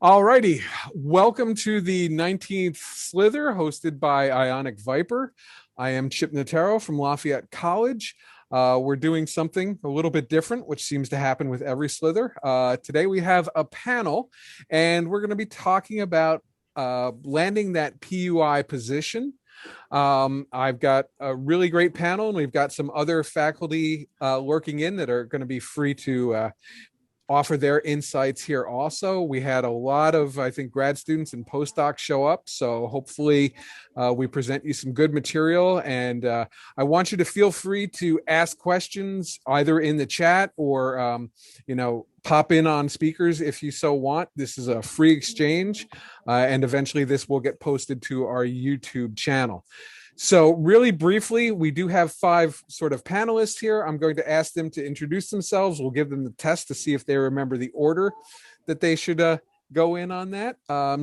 Alrighty, welcome to the 19th SLiTHER hosted by Ionic Viper. I am Chip Notaro from Lafayette College. We're doing something a little bit different, which seems to happen with every SLiTHER. Today we have a panel, and we're going to be talking about landing that PUI position. I've got a really great panel, and we've got some other faculty lurking in that are going to be free to offer their insights here also. We had a lot of, I think, grad students and postdocs show up. So hopefully we present you some good material. And I want you to feel free to ask questions either in the chat or, pop in on speakers if you so want. This is a free exchange. And eventually this will get posted to our YouTube channel. So really briefly, we do have 5 sort of panelists here. I'm going to ask them to introduce themselves. We'll give them the test to see if they remember the order that they should go in on that.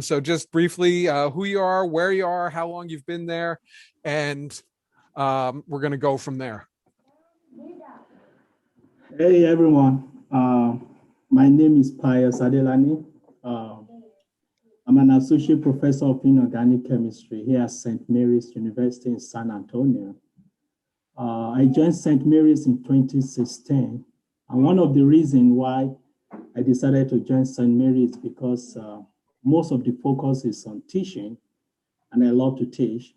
So just briefly, who you are, where you are, how long you've been there, and we're going to go from there. Hey everyone, my name is Pius Adelani. I'm an associate professor of inorganic chemistry here at St. Mary's University in San Antonio. I joined St. Mary's in 2016. And one of the reasons why I decided to join St. Mary's is because most of the focus is on teaching, and I love to teach.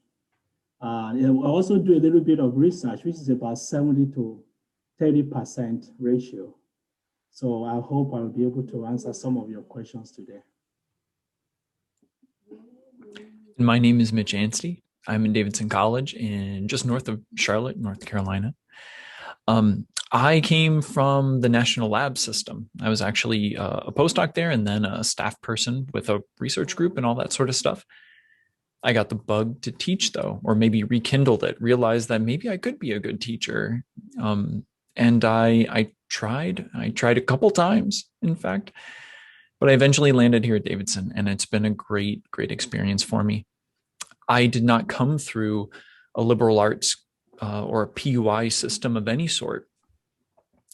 I also do a little bit of research, which is about 70 to 30% ratio. So I hope I'll be able to answer some of your questions today. My name is Mitch Anstey. I'm in Davidson College in just north of Charlotte, North Carolina. I came from the National Lab System. I was actually a postdoc there and then a staff person with a research group and all that sort of stuff. I got the bug to teach though, or maybe rekindled it, realized that maybe I could be a good teacher. And I tried a couple times, in fact, but I eventually landed here at Davidson, and it's been a great experience for me. I did not come through a liberal arts or a PUI system of any sort,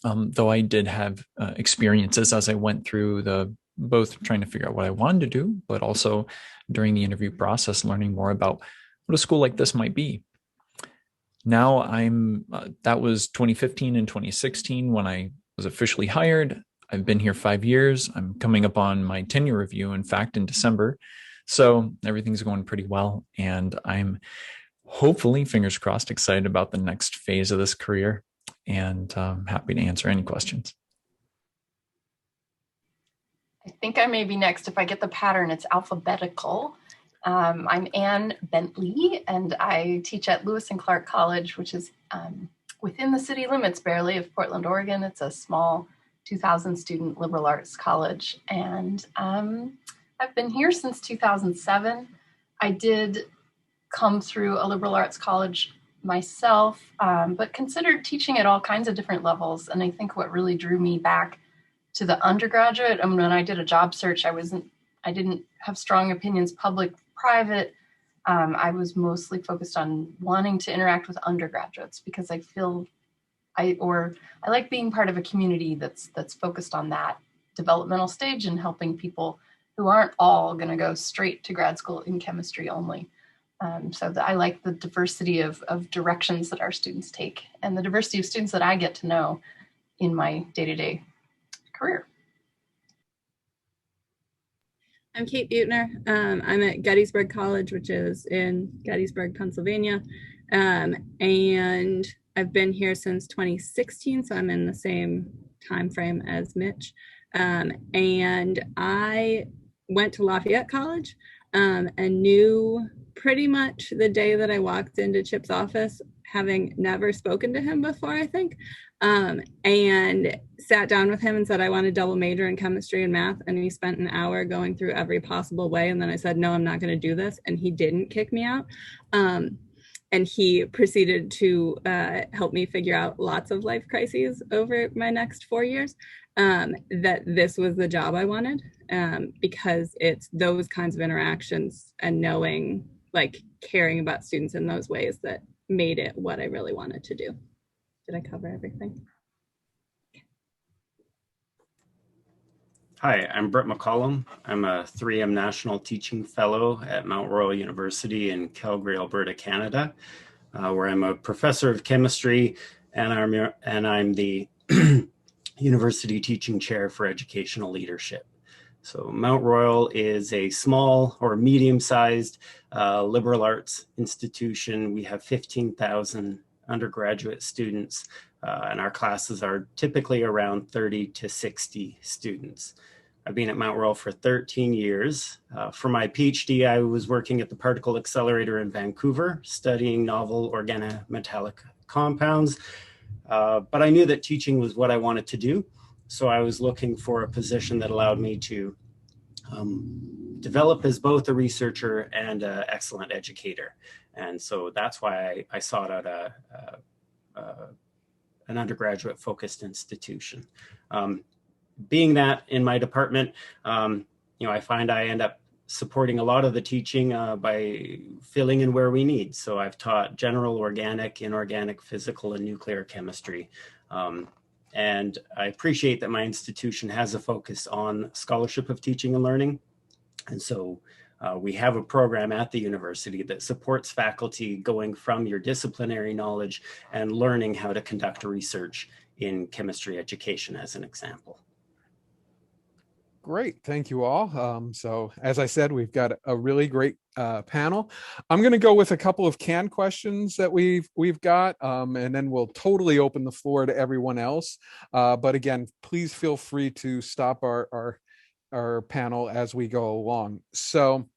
though I did have experiences as I went through both trying to figure out what I wanted to do, but also during the interview process, learning more about what a school like this might be. Now that was 2015 and 2016 when I was officially hired. I've been here 5 years. I'm coming up on my tenure review, in fact, in December. So everything's going pretty well. And I'm hopefully, fingers crossed, excited about the next phase of this career, and happy to answer any questions. I think I may be next. If I get the pattern, it's alphabetical. I'm Ann Bentley, and I teach at Lewis and Clark College, which is within the city limits barely of Portland, Oregon. It's a small 2,000 student liberal arts college. And I've been here since 2007. I did come through a liberal arts college myself, but considered teaching at all kinds of different levels. And I think what really drew me back to the undergraduate, when I did a job search, I didn't have strong opinions, public, private. I was mostly focused on wanting to interact with undergraduates because I feel I like being part of a community that's focused on that developmental stage and helping people who aren't all going to go straight to grad school in chemistry only. So I like the diversity of directions that our students take and the diversity of students that I get to know in my day-to-day career. I'm Kate Buettner. I'm at Gettysburg College, which is in Gettysburg, Pennsylvania. And I've been here since 2016, so I'm in the same time frame as Mitch. And I went to Lafayette College and knew pretty much the day that I walked into Chip's office, having never spoken to him before, I think, and sat down with him and said, I want to double major in chemistry and math. And he spent an hour going through every possible way. And then I said, no, I'm not going to do this. And he didn't kick me out. And he proceeded to help me figure out lots of life crises over my next 4 years, that this was the job I wanted, because it's those kinds of interactions and knowing, like, caring about students in those ways that made it what I really wanted to do. Did I cover everything? Hi, I'm Brett McCollum. I'm a 3M National Teaching Fellow at Mount Royal University in Calgary, Alberta, Canada, where I'm a professor of chemistry and I'm the University Teaching Chair for Educational Leadership. So Mount Royal is a small or medium-sized liberal arts institution. We have 15,000 undergraduate students, and our classes are typically around 30 to 60 students. I've been at Mount Royal for 13 years. For my PhD, I was working at the Particle Accelerator in Vancouver, studying novel organometallic compounds. But I knew that teaching was what I wanted to do. So I was looking for a position that allowed me to develop as both a researcher and an excellent educator. And so that's why I sought out an undergraduate focused institution. Being that in my department, I find I end up supporting a lot of the teaching by filling in where we need. So I've taught general organic, inorganic, physical, and nuclear chemistry. And I appreciate that my institution has a focus on scholarship of teaching and learning. And so we have a program at the university that supports faculty going from your disciplinary knowledge and learning how to conduct research in chemistry education, as an example. Great. Thank you all. So as I said, we've got a really great panel. I'm going to go with a couple of canned questions that we've got, and then we'll totally open the floor to everyone else. But again, please feel free to stop our panel as we go along. So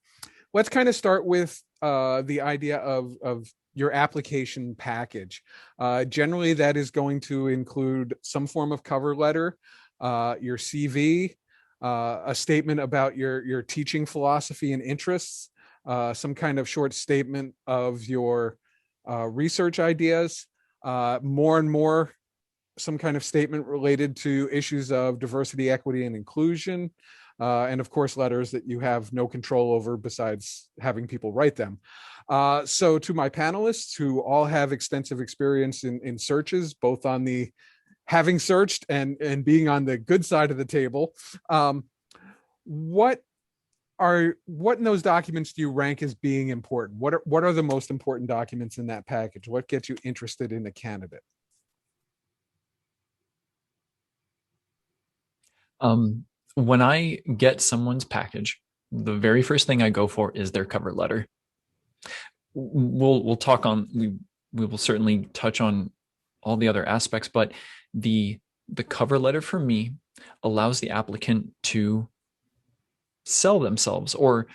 let's kind of start with the idea of your application package. Generally, that is going to include some form of cover letter, your CV, a statement about your teaching philosophy and interests, some kind of short statement of your research ideas, more and more some kind of statement related to issues of diversity, equity, and inclusion, and of course letters that you have no control over besides having people write them. So to my panelists who all have extensive experience in searches, both on the having searched and being on the good side of the table, what in those documents do you rank as being important? What are the most important documents in that package? What gets you interested in a candidate? When I get someone's package, the very first thing I go for is their cover letter. We'll talk on, we will certainly touch on all the other aspects, but the cover letter for me allows the applicant to sell themselves, or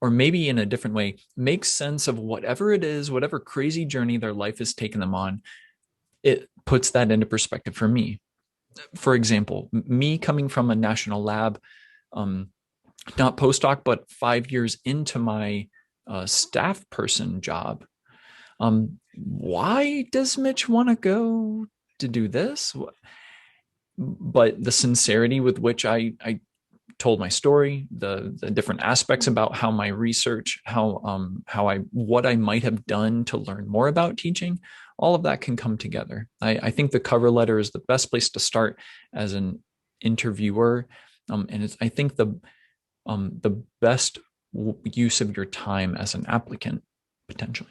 maybe in a different way, make sense of whatever it is, whatever crazy journey their life has taken them on. It puts that into perspective for me. For example, me coming from a national lab, not postdoc, but 5 years into my staff person job. Why does Mitch want to go to do this? But the sincerity with which I told my story, the different aspects about how my research, what I might have done to learn more about teaching, all of that can come together. I think the cover letter is the best place to start as an interviewer, and it's, I think, the best use of your time as an applicant, potentially.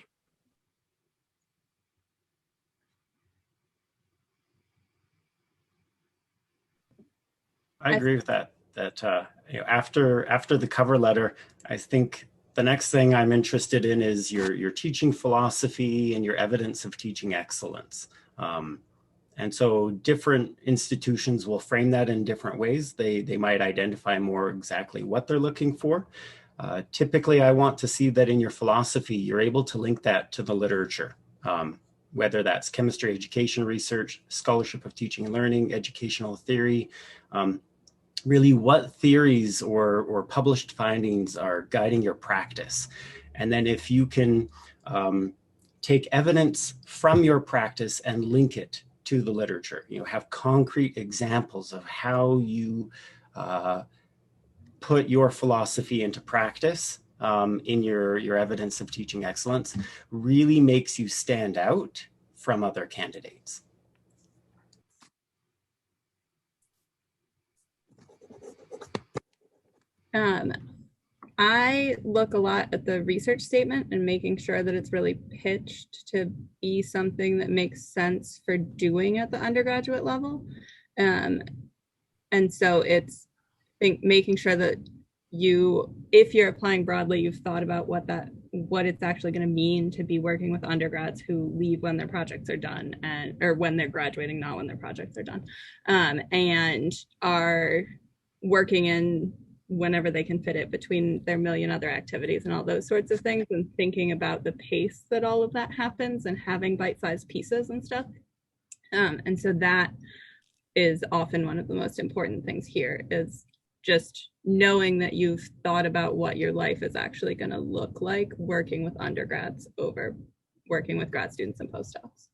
I agree with that. After the cover letter, I think the next thing I'm interested in is your teaching philosophy and your evidence of teaching excellence. And so different institutions will frame that in different ways. They might identify more exactly what they're looking for. Typically, I want to see that in your philosophy, you're able to link that to the literature, whether that's chemistry, education research, scholarship of teaching and learning, educational theory, really what theories or published findings are guiding your practice. And then if you can take evidence from your practice and link it to the literature, have concrete examples of how you put your philosophy into practice in your evidence of teaching excellence, really makes you stand out from other candidates. I look a lot at the research statement and making sure that it's really pitched to be something that makes sense for doing at the undergraduate level. And so it's making sure that if you're applying broadly, you've thought about what it's actually going to mean to be working with undergrads who leave when their projects are done, or when they're graduating, not when their projects are done, and are working in whenever they can fit it between their million other activities and all those sorts of things, and thinking about the pace that all of that happens and having bite-sized pieces and stuff. And so that is often one of the most important things here, is just knowing that you've thought about what your life is actually going to look like working with undergrads over working with grad students and postdocs.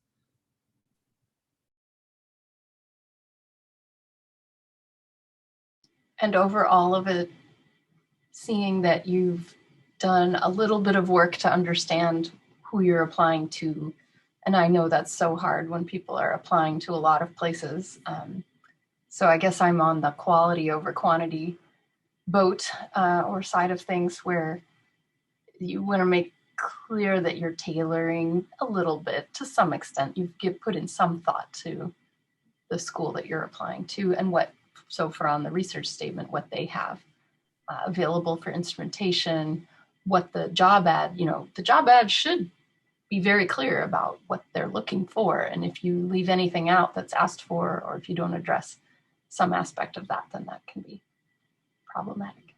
And over all of it, seeing that you've done a little bit of work to understand who you're applying to. And I know that's so hard when people are applying to a lot of places. So I guess I'm on the quality over quantity boat or side of things, where you want to make clear that you're tailoring a little bit to some extent. You've put in some thought to the school that you're applying to, and for on the research statement, what they have available for instrumentation, what the job ad should be very clear about what they're looking for. And if you leave anything out that's asked for, or if you don't address some aspect of that, then that can be problematic.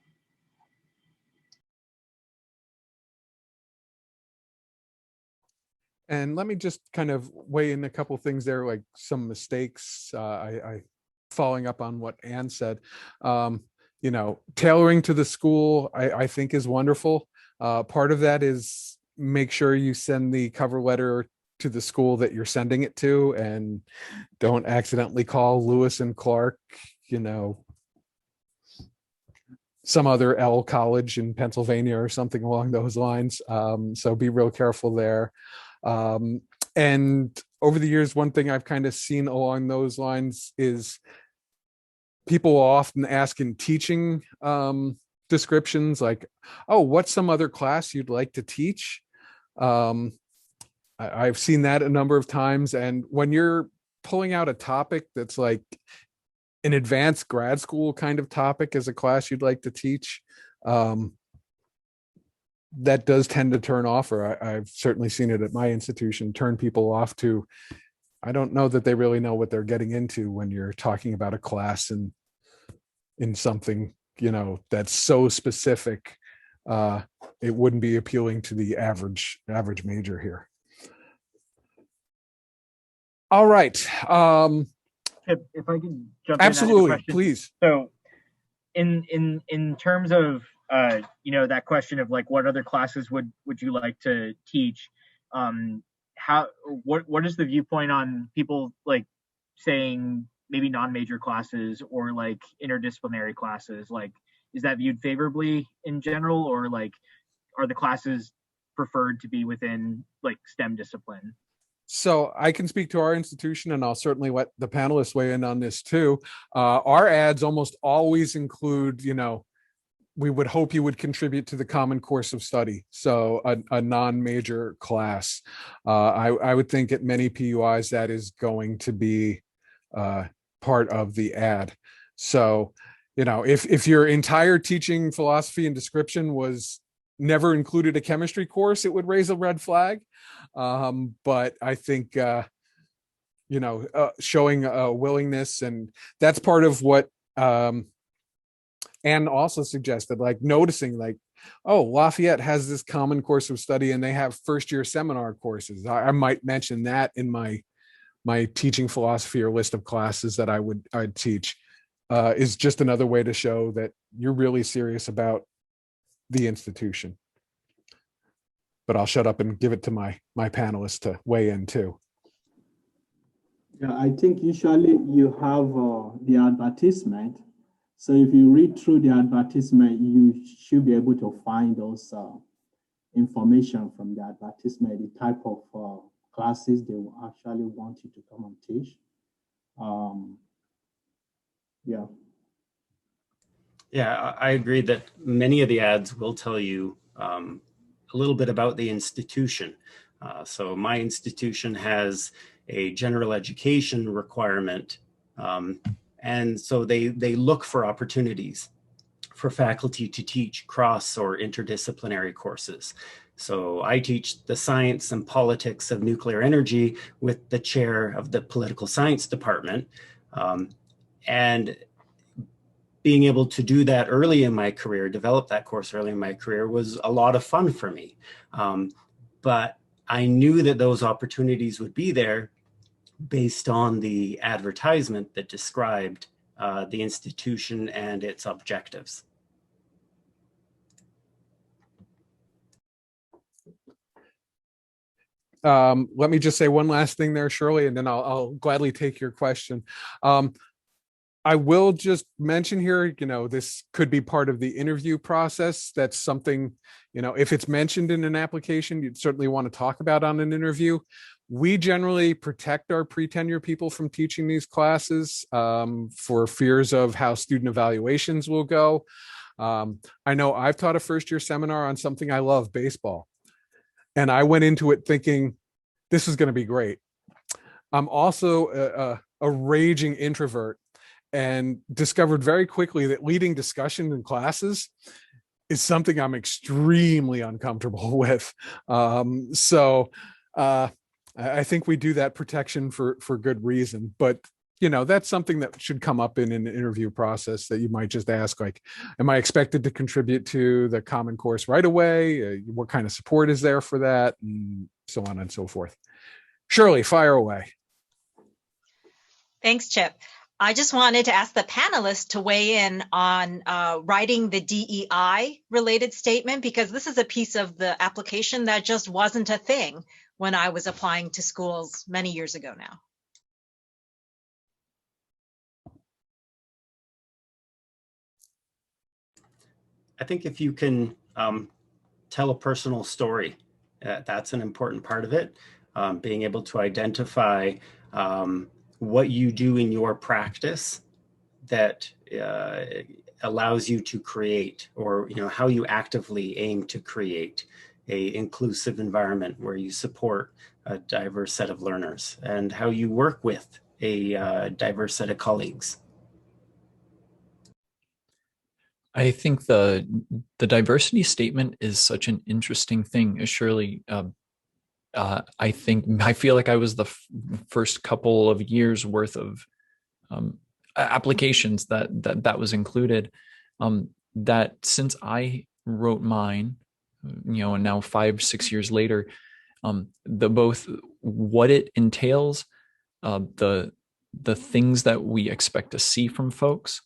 And let me just kind of weigh in a couple things there, like some mistakes. I following up on what Anne said. Tailoring to the school, I think is wonderful. Part of that is make sure you send the cover letter to the school that you're sending it to, and don't accidentally call Lewis and Clark, some other L college in Pennsylvania or something along those lines. So be real careful there. And over the years, one thing I've kind of seen along those lines is people will often ask in teaching descriptions, like, oh, what's some other class you'd like to teach? I've seen that a number of times. And when you're pulling out a topic that's like an advanced grad school kind of topic as a class you'd like to teach, that does tend to turn off, or I've certainly seen it at my institution, turn people off to, I don't know that they really know what they're getting into when you're talking about a class in something, that's so specific. It wouldn't be appealing to the average major here. All right. If I can jump absolutely, in, please. So in terms of that question of like, what other classes would you like to teach? What is the viewpoint on people like saying maybe non-major classes or like interdisciplinary classes? Like, is that viewed favorably in general, or like are the classes preferred to be within like STEM discipline? So I can speak to our institution, and I'll certainly let the panelists weigh in on this too. Our ads almost always include, we would hope you would contribute to the common course of study. So a non-major class. I would think at many PUIs that is going to be part of the ad. So, if your entire teaching philosophy and description was never included a chemistry course, it would raise a red flag. But I think, showing a willingness, and that's part of what Anne also suggested, like noticing like, oh, Lafayette has this common course of study and they have first year seminar courses. I might mention that in my teaching philosophy or list of classes that I'd teach, is just another way to show that you're really serious about the institution. But I'll shut up and give it to my panelists to weigh in too. Yeah, I think usually you have the advertisement. So if you read through the advertisement, you should be able to find those information from the advertisement, the type of classes they will actually want you to come and teach. Yeah. Yeah, I agree that many of the ads will tell you a little bit about the institution. So my institution has a general education requirement, and so they look for opportunities for faculty to teach cross or interdisciplinary courses. So I teach the science and politics of nuclear energy with the chair of the political science department. And being able to do that early in my career, develop that course early in my career, was a lot of fun for me. But I knew that those opportunities would be there based on the advertisement that described the institution and its objectives. Let me just say one last thing there, Shirley, and then I'll gladly take your question. I will just mention here, this could be part of the interview process. That's something, if it's mentioned in an application, you'd certainly want to talk about on an interview. We generally protect our pre-tenure people from teaching these classes for fears of how student evaluations will go. I know I've taught a first-year seminar on something I love, baseball. And I went into it thinking, this is going to be great. I'm also a raging introvert, and discovered very quickly that leading discussion in classes is something I'm extremely uncomfortable with. So I think we do that protection for good reason. But that's something that should come up in an interview process, that you might just ask, like, am I expected to contribute to the Common Course right away? What kind of support is there for that? And so on and so forth. Shirley, fire away. Thanks, Chip. I just wanted to ask the panelists to weigh in on writing the DEI related statement, because this is a piece of the application that just wasn't a thing when I was applying to schools many years ago now. I think if you can tell a personal story, that's an important part of it. Being able to identify what you do in your practice that allows you to create, or how you actively aim to create a inclusive environment where you support a diverse set of learners, and how you work with a diverse set of colleagues. I think the diversity statement is such an interesting thing. Surely, I feel like I was the first couple of years worth of applications that was included. That since I wrote mine, and now 5-6 years later, both what it entails, the things that we expect to see from folks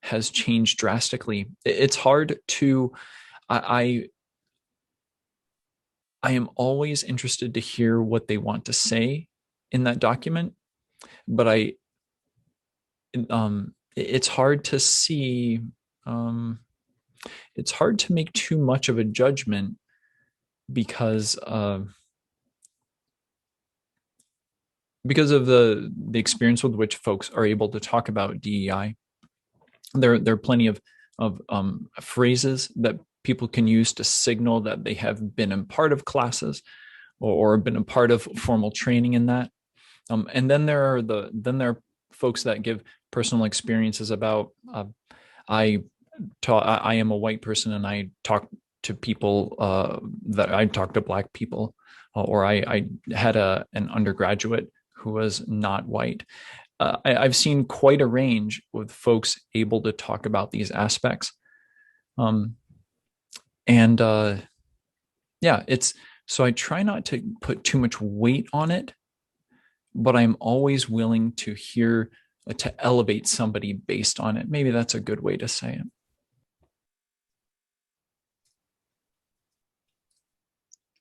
has changed drastically. It's hard to, I am always interested to hear what they want to say in that document, but it's hard to see, it's hard to make too much of a judgment because of the experience with which folks are able to talk about DEI. There are plenty of phrases that people can use to signal that they have been a part of classes or been a part of formal training in that. And then there are folks that give personal experiences about I am a white person and I talk to people that I talk to Black people, or I had an undergraduate who was not white. I've seen quite a range with folks able to talk about these aspects. So I try not to put too much weight on it, but I'm always willing to hear, to elevate somebody based on it. Maybe that's a good way to say it.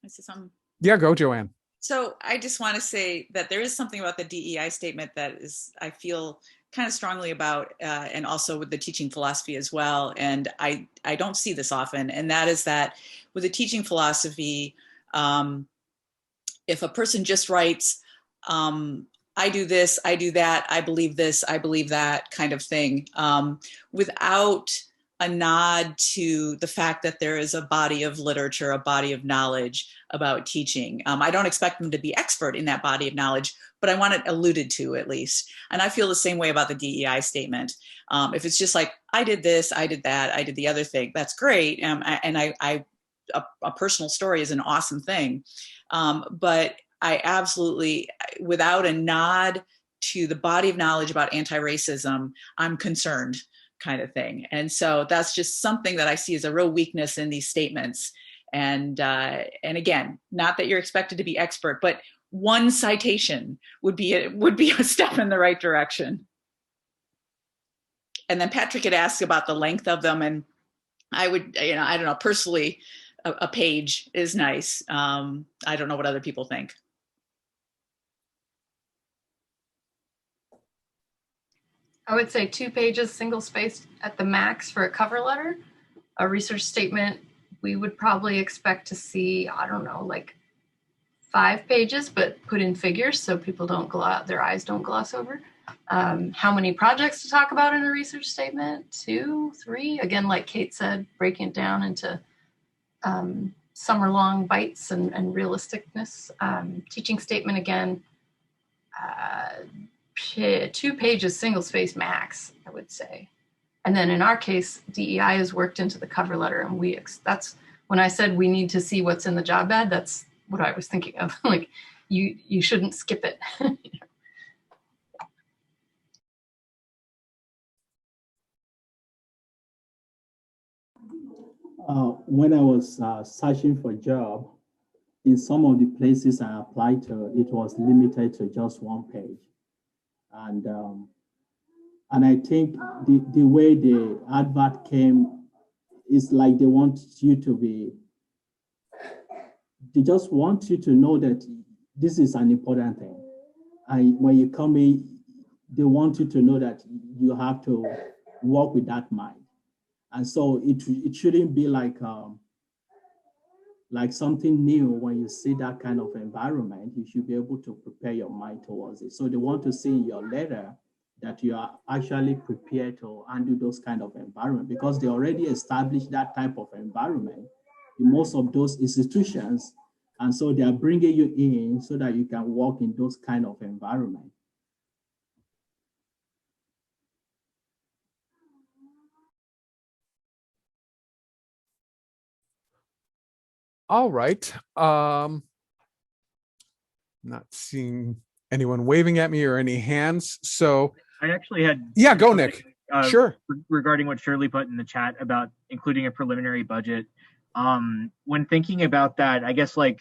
I say something? Yeah, go, Joanne. So I just want to say that there is something about the DEI statement that is, I feel kind of strongly about, and also with the teaching philosophy as well. And I don't see this often. And that is that with the teaching philosophy, if a person just writes, I do this, I do that, I believe this, I believe that kind of thing, without a nod to the fact that there is a body of literature, a body of knowledge about teaching. I don't expect them to be expert in that body of knowledge, but I want it alluded to at least. And I feel the same way about the DEI statement. If it's just like, I did this, I did that, I did the other thing, that's great. A personal story is an awesome thing. But I absolutely, without a nod to the body of knowledge about anti-racism, I'm concerned, kind of thing. And so that's just something that I see as a real weakness in these statements. And again, not that you're expected to be expert, but one citation would be a step in the right direction. And then Patrick had asked about the length of them, and I would, I don't know, personally, a page is nice. I don't know what other people think. I would say 2 pages, single spaced at the max for a cover letter. A research statement, we would probably expect to see, I don't know, like 5 pages, but put in figures so people don't their eyes don't gloss over. How many projects to talk about in a research statement? 2, 3. Again, like Kate said, breaking it down into summer-long bites and realisticness. Teaching statement, again, 2 pages, single space max, I would say. And then in our case, DEI is worked into the cover letter, and that's when I said we need to see what's in the job ad, that's what I was thinking of. Like, you shouldn't skip it. When I was searching for a job, in some of the places I applied to, it was limited to just 1 page. And I think the way the advert came is like they just want you to know that this is an important thing. And when you come in, they want you to know that you have to work with that mind. And so it shouldn't be like something new. When you see that kind of environment, you should be able to prepare your mind towards it. So they want to see in your letter that you are actually prepared to handle those kind of environment, because they already established that type of environment in most of those institutions. And so they are bringing you in so that you can work in those kind of environment. All right. Not seeing anyone waving at me or any hands. So I actually had. Yeah, go Nick. Sure. Regarding what Shirley put in the chat about including a preliminary budget. When thinking about that, I guess do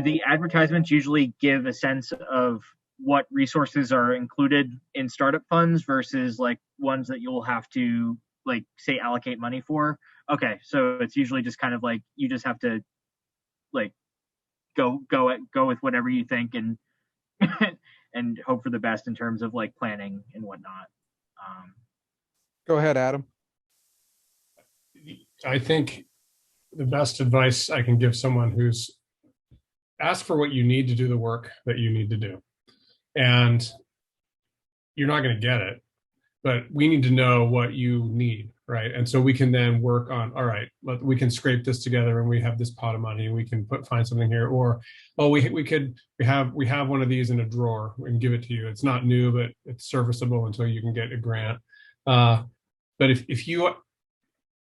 the advertisements usually give a sense of what resources are included in startup funds versus like ones that you'll have to say allocate money for? Okay, so it's usually just kind of like you just have to go with whatever you think and and hope for the best in terms of planning and whatnot. Go ahead, Adam. I think the best advice I can give someone who's ask for what you need to do the work that you need to do. And you're not going to get it, but we need to know what you need, right? And so we can then work on, all right, we can scrape this together and we have this pot of money and we can find something here. Or, oh, we have one of these in a drawer and give it to you. It's not new, but it's serviceable until you can get a grant. But if you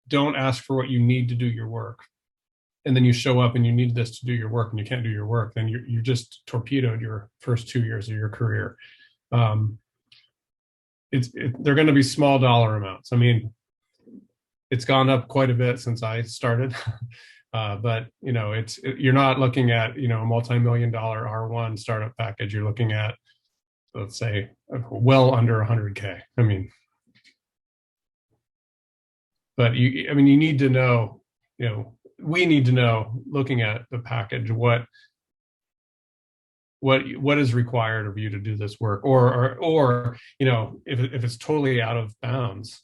don't ask for what you need to do your work, and then you show up and you need this to do your work and you can't do your work, then you just torpedoed your first 2 years of your career. They're going to be small dollar amounts. I mean, it's gone up quite a bit since I started, but you're not looking at a multi-million-dollar R1 startup package. You're looking at, let's say, well under 100K. I mean, but you need to know, we need to know, looking at the package, what is required of you to do this work, or if it's totally out of bounds,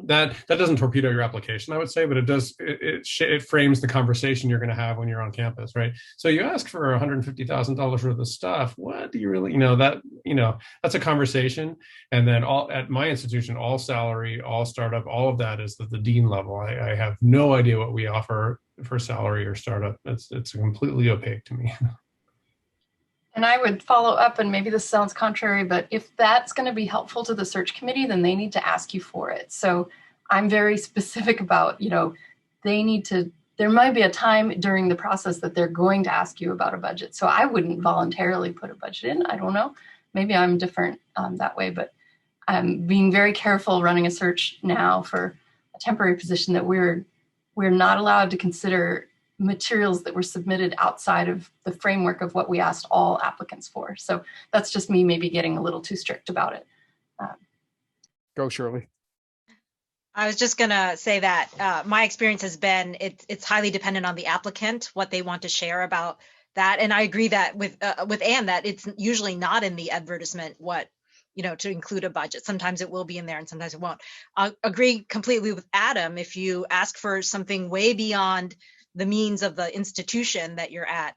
that doesn't torpedo your application, I would say, but it frames the conversation you're going to have when you're on campus, right? So you ask for $150,000 worth of stuff. What do you really, that's a conversation. And then at my institution, all salary, all startup, all of that is at the dean level. I have no idea what we offer for salary or startup. It's completely opaque to me. And I would follow up, and maybe this sounds contrary, but if that's going to be helpful to the search committee, then they need to ask you for it. So I'm very specific about, there might be a time during the process that they're going to ask you about a budget. So I wouldn't voluntarily put a budget in. I don't know. Maybe I'm different that way, but I'm being very careful running a search now for a temporary position that we're not allowed to consider materials that were submitted outside of the framework of what we asked all applicants for. So that's just me maybe getting a little too strict about it. Go, Shirley. I was just going to say that my experience has been it's highly dependent on the applicant, what they want to share about that. And I agree that with Anne, that it's usually not in the advertisement to include a budget. Sometimes it will be in there and sometimes it won't. I agree completely with Adam. If you ask for something way beyond the means of the institution that you're at,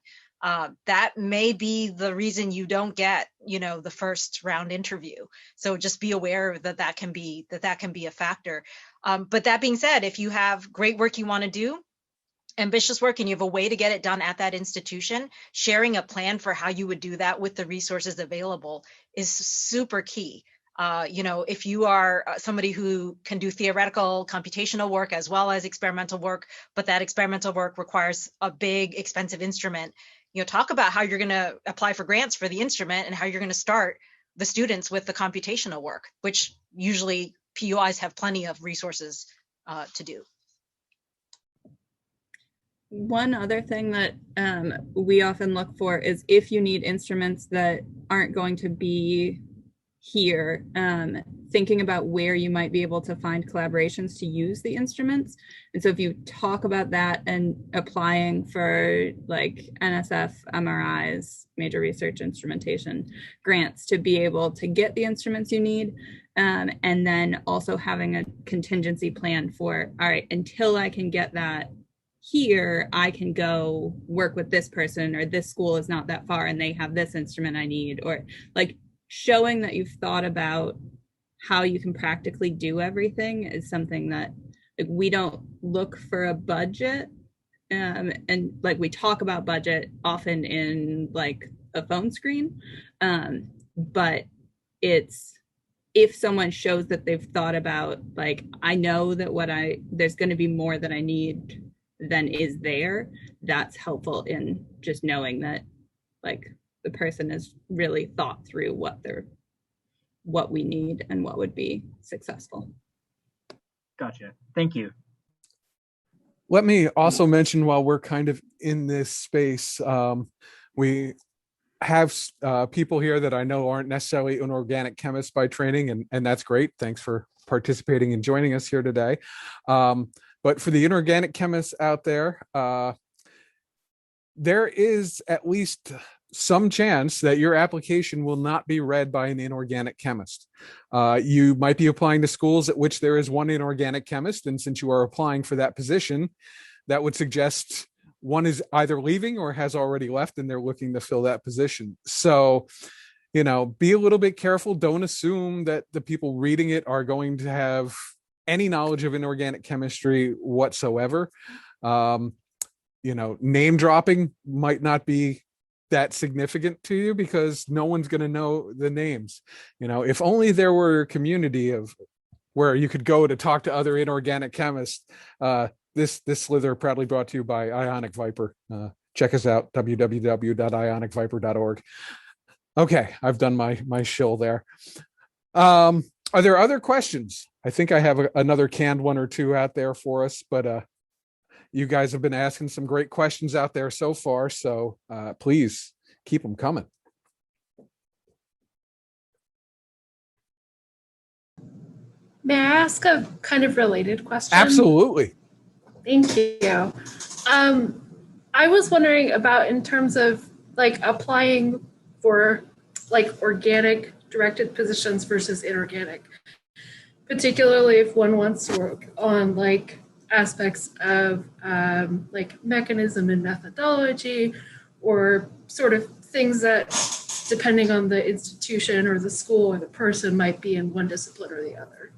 that may be the reason you don't get, the first round interview. So just be aware that can be a factor. But that being said, if you have great work you want to do, ambitious work, and you have a way to get it done at that institution, sharing a plan for how you would do that with the resources available is super key. If you are somebody who can do theoretical computational work as well as experimental work, but that experimental work requires a big, expensive instrument, talk about how you're going to apply for grants for the instrument and how you're going to start the students with the computational work, which usually PUIs have plenty of resources to do. One other thing that we often look for is if you need instruments that aren't going to be here, thinking about where you might be able to find collaborations to use the instruments. And so if you talk about that and applying for like NSF, MRIs, major research instrumentation grants to be able to get the instruments you need, and then also having a contingency plan for, all right, until I can get that here, I can go work with this person, or this school is not that far and they have this instrument I need, or like showing that you've thought about how you can practically do everything is something that we don't look for a budget. And like we talk about budget often in like a phone screen. But it's, if someone shows that they've thought about, like, I know that there's going to be more that I need than is there, that's helpful in just knowing that like the person has really thought through what we need and what would be successful. Gotcha. Thank you. Let me also mention, while we're kind of in this space, we have people here that I know aren't necessarily inorganic chemists by training, and that's great. Thanks for participating and joining us here today. But for the inorganic chemists out there, there is at least some chance that your application will not be read by an inorganic chemist. You might be applying to schools at which there is one inorganic chemist, and since you are applying for that position, that would suggest one is either leaving or has already left and they're looking to fill that position. So, be a little bit careful. Don't assume that the people reading it are going to have any knowledge of inorganic chemistry whatsoever. Name dropping might not be that significant to you because no one's going to know the names. If only there were a community of where you could go to talk to other inorganic chemists. This SLiTHER proudly brought to you by Ionic Viper. Check us out, www.ionicviper.org. Okay, I've done my shill there. Are there other questions? I think I have another canned one or two out there for us, but you guys have been asking some great questions out there so far, so please keep them coming. May I ask a kind of related question? Absolutely. Thank you. I was wondering about, in terms of like applying for like organic directed positions versus inorganic particularly if one wants to work on like aspects of like mechanism and methodology, or sort of things that, depending on the institution or the school or the person, might be in one discipline or the other.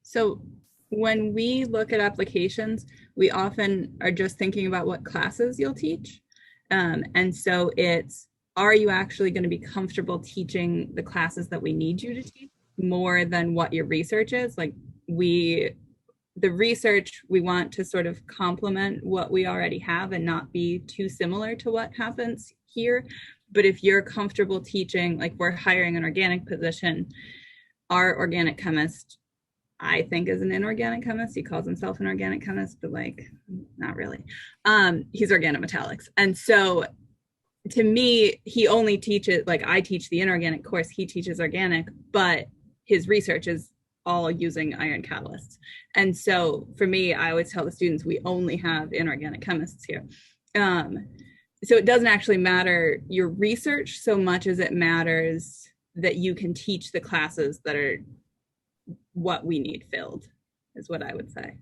So when we look at applications, we often are just thinking about what classes you'll teach. And so it's, are you actually going to be comfortable teaching the classes that we need you to teach, more than what your research is? Like the research, we want to sort of complement what we already have and not be too similar to what happens here. But if you're comfortable teaching, like we're hiring an organic position, our organic chemist, I think, is an inorganic chemist. He calls himself an organic chemist, but like, not really. He's organometallics. And so to me, he only teaches, like I teach the inorganic course, he teaches organic, but his research is all using iron catalysts. And so for me, I always tell the students, we only have inorganic chemists here. So it doesn't actually matter your research so much as it matters that you can teach the classes that are what we need filled, is what I would say.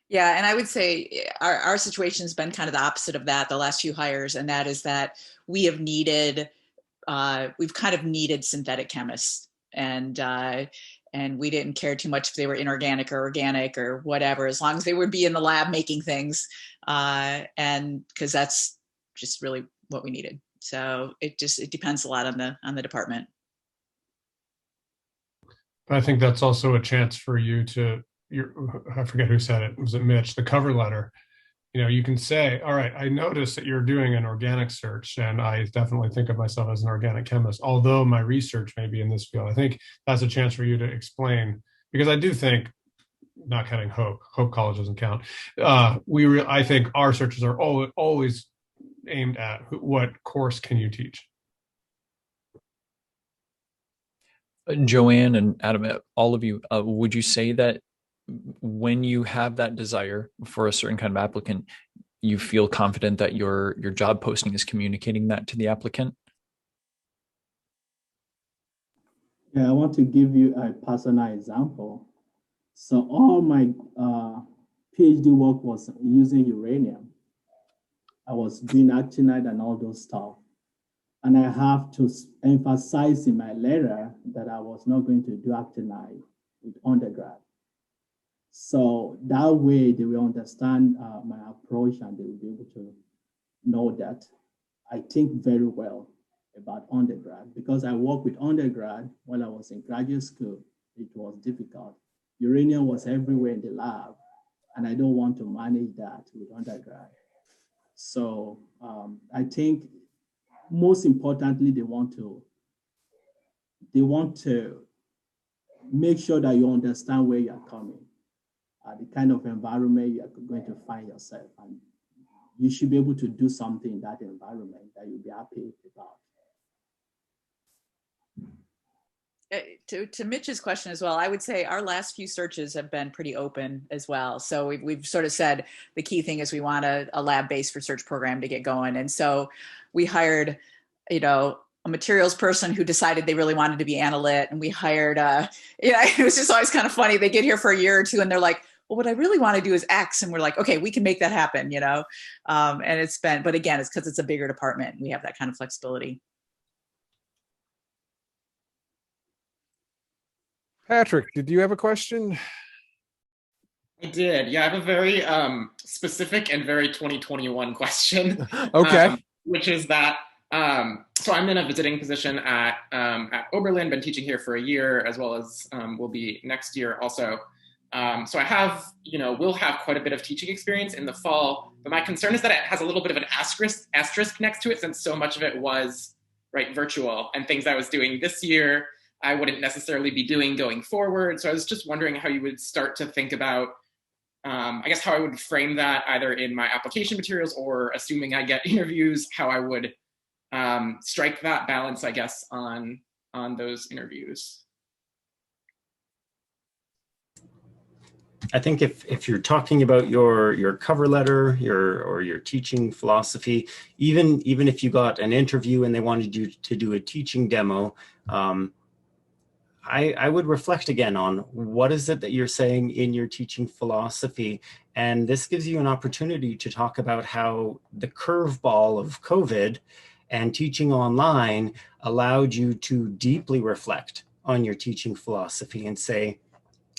Yeah, and I would say our situation has been kind of the opposite of that the last few hires, and that is that we have needed, we've kind of needed synthetic chemists, and we didn't care too much if they were inorganic or organic or whatever, as long as they would be in the lab making things, and because that's just really what we needed. So it depends a lot on the department. I think that's also a chance for you to, I forget who said it, was it Mitch, the cover letter. You know, you can say, all right, I noticed that you're doing an organic search, and I definitely think of myself as an organic chemist, although my research may be in this field. I think that's a chance for you to explain, because I do think, not counting Hope College doesn't count. I think our searches are always aimed at what course can you teach. Joanne and Adam, all of you, would you say that when you have that desire for a certain kind of applicant, you feel confident that your job posting is communicating that to the applicant? Yeah, I want to give you a personal example. So all my PhD work was using uranium. I was doing actinide and all those stuff. And I have to emphasize in my letter that I was not going to do actinide with undergrad. So that way they will understand my approach, and they will be able to know that I think very well about undergrad, because I worked with undergrad when I was in graduate school. It was difficult. Uranium was everywhere in the lab, and I don't want to manage that with undergrad. So I think most importantly, they want to make sure that you understand where you're coming, the kind of environment you're going to find yourself, and you should be able to do something in that environment that you'll be happy about. To Mitch's question as well, I would say our last few searches have been pretty open as well. So we've sort of said the key thing is we want a lab-based research program to get going. And so we hired, a materials person who decided they really wanted to be analyt. And we hired, it was just always kind of funny. They get here for a year or two and they're like, well, what I really want to do is X. And we're like, okay, we can make that happen, and it's been, but again, it's because it's a bigger department. We have that kind of flexibility. Patrick, did you have a question? I did. Yeah, I have a very specific and very 2021 question. Okay. Which is that, so I'm in a visiting position at Oberlin, been teaching here for a year, as well as will be next year also. So I have, will have quite a bit of teaching experience in the fall, but my concern is that it has a little bit of an asterisk next to it, since so much of it was virtual, and things I was doing this year I wouldn't necessarily be doing going forward. So I was just wondering how you would start to think about, I guess, how I would frame that either in my application materials, or assuming I get interviews, how I would strike that balance, I guess, on those interviews. I think if you're talking about your cover letter, your teaching philosophy, even if you got an interview and they wanted you to do a teaching demo, I would reflect again on what is it that you're saying in your teaching philosophy. And this gives you an opportunity to talk about how the curveball of COVID and teaching online allowed you to deeply reflect on your teaching philosophy and say,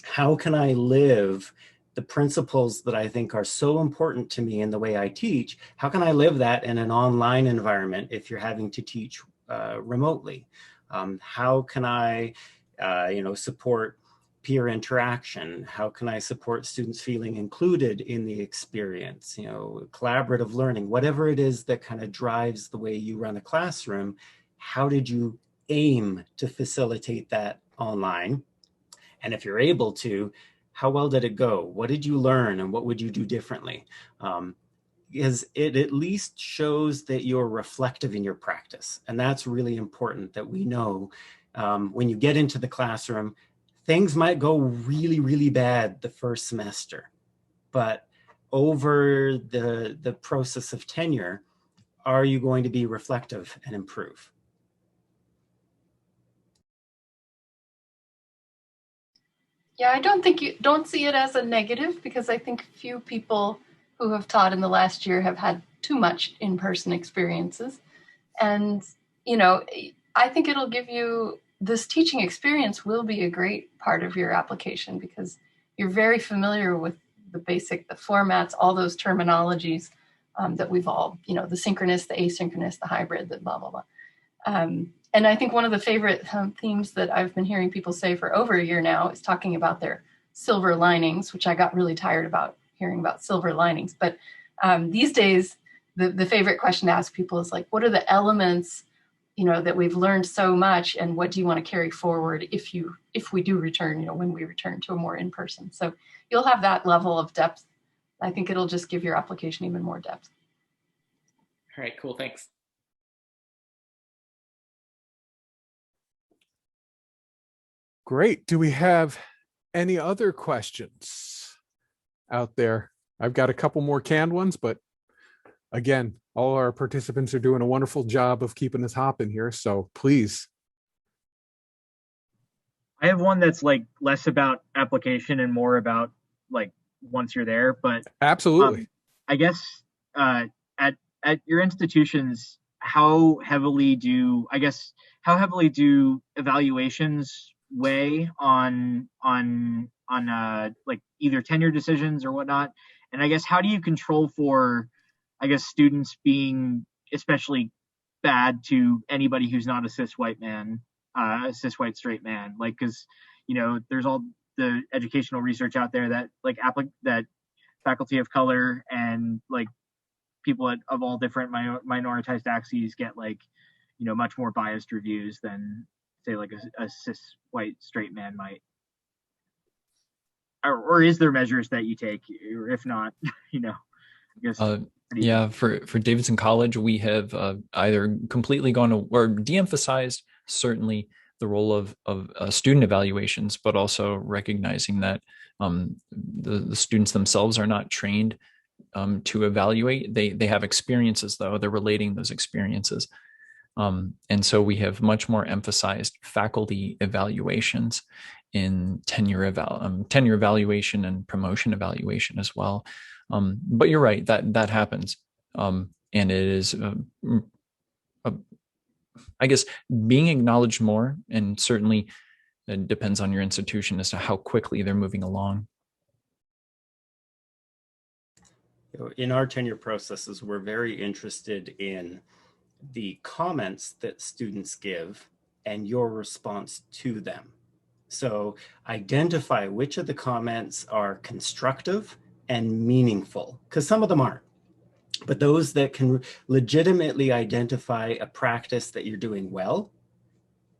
how can I live the principles that I think are so important to me in the way I teach? How can I live that in an online environment if you're having to teach remotely? How can I support peer interaction? How can I support students feeling included in the experience? Collaborative learning, whatever it is that kind of drives the way you run a classroom, how did you aim to facilitate that online? And if you're able to, how well did it go? What did you learn and what would you do differently? Because it at least shows that you're reflective in your practice. And that's really important that we know when you get into the classroom, things might go really, really bad the first semester, but over the process of tenure, are you going to be reflective and improve? Yeah, I don't see it as a negative, because I think few people who have taught in the last year have had too much in-person experiences. And, I think it'll give you, this teaching experience will be a great part of your application, because you're very familiar with the formats, all those terminologies that we've all, the synchronous, the asynchronous, the hybrid, the blah, blah, blah. And I think one of the favorite themes that I've been hearing people say for over a year now is talking about their silver linings, which I got really tired about hearing about silver linings. But these days, the favorite question to ask people is like, what are the elements, that we've learned so much, and what do you want to carry forward if we do return, when we return to a more in-person? So you'll have that level of depth. I think it'll just give your application even more depth. All right, cool, thanks. Great. Do we have any other questions out there? I've got a couple more canned ones, but again, all our participants are doing a wonderful job of keeping us hopping here. So please. I have one that's like less about application and more about like once you're there, but absolutely. I guess at your institutions, how heavily do evaluations weigh on like either tenure decisions or whatnot? And I guess how do you control for, students being especially bad to anybody who's not a cis white straight man? Like, because there's all the educational research out there that like that faculty of color and like people of all different minoritized axes get like much more biased reviews than say like a cis white straight man might. Or is there measures that you take, or if not, I guess. Yeah, for Davidson College, we have either completely gone or de-emphasized certainly the role of student evaluations, but also recognizing that the students themselves are not trained to evaluate. They have experiences, though. They're relating those experiences. And so we have much more emphasized faculty evaluations in tenure evaluation and promotion evaluation as well. But you're right, that happens. And it is, I guess, being acknowledged more, and certainly it depends on your institution as to how quickly they're moving along. In our tenure processes, we're very interested in the comments that students give and your response to them. So identify which of the comments are constructive and meaningful, because some of them aren't. But those that can legitimately identify a practice that you're doing well,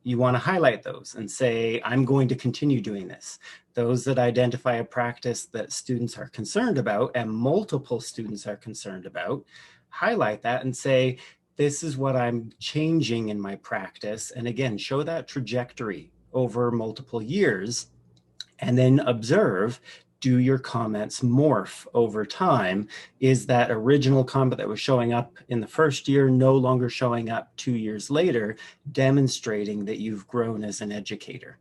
you want to highlight those and say, I'm going to continue doing this. Those that identify a practice that students are concerned about and multiple students are concerned about, highlight that and say, this is what I'm changing in my practice. And again, show that trajectory over multiple years, and then observe, do your comments morph over time? Is that original comment that was showing up in the first year no longer showing up 2 years later, demonstrating that you've grown as an educator?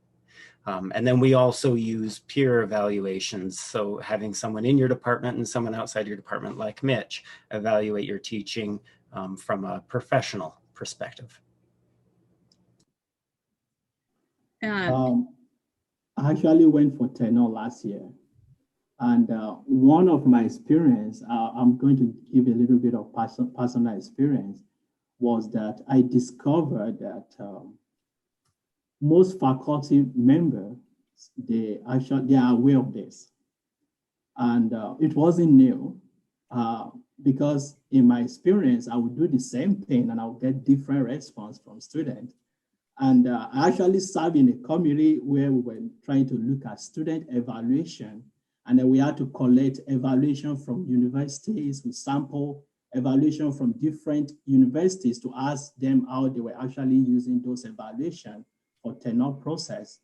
And then we also use peer evaluations. So having someone in your department and someone outside your department like Mitch evaluate your teaching from a professional perspective. I actually went for tenure last year. And one of my experience, I'm going to give a little bit of personal experience, was that I discovered that most faculty members, they are aware of this. And it wasn't new because in my experience, I would do the same thing and I would get different response from students. And I actually served in a community where we were trying to look at student evaluation. And then we had to collect evaluation from universities, we sample evaluation from different universities to ask them how they were actually using those evaluation for tenure process.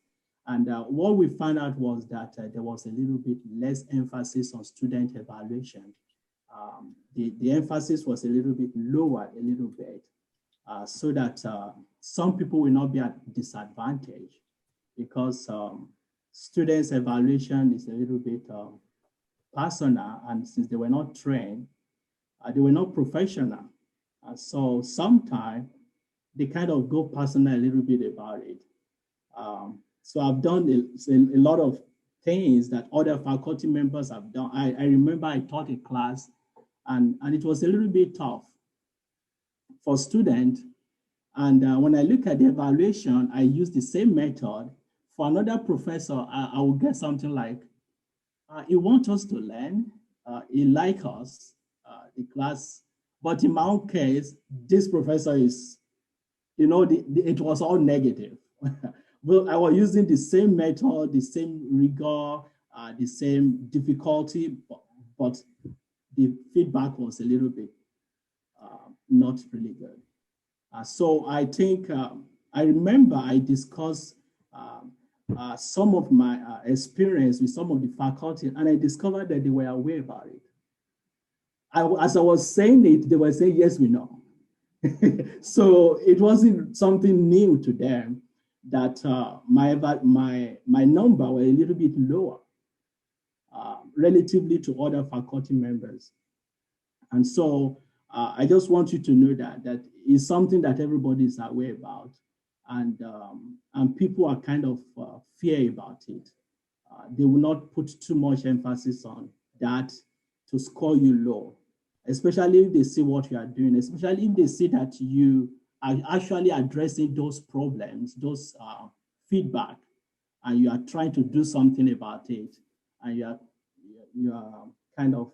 And what we found out was that there was a little bit less emphasis on student evaluation. The emphasis was a little bit lower, a little bit, so that some people will not be at disadvantage because students' evaluation is a little bit personal, and since they were not trained, they were not professional. So sometimes they kind of go personal a little bit about it. So I've done a lot of things that other faculty members have done. I remember I taught a class and it was a little bit tough for students. And when I look at the evaluation, I use the same method. For another professor, I will get something like, he wants us to learn, he likes us, the class. But in my own case, this professor is, it was all negative. Well, I was using the same method, the same rigor, the same difficulty, but the feedback was a little bit not really good. So I think, I remember I discussed some of my experience with some of the faculty, and I discovered that they were aware about it. As I was saying it, they were saying, yes, we know. So it wasn't something new to them that my number were a little bit lower relatively to other faculty members. And so I just want you to know that is something that everybody is aware about, and people are kind of fear about it. They will not put too much emphasis on that to score you low, especially if they see what you are doing, especially if they see that you are actually addressing those problems, those feedback, and you are trying to do something about it, and you are kind of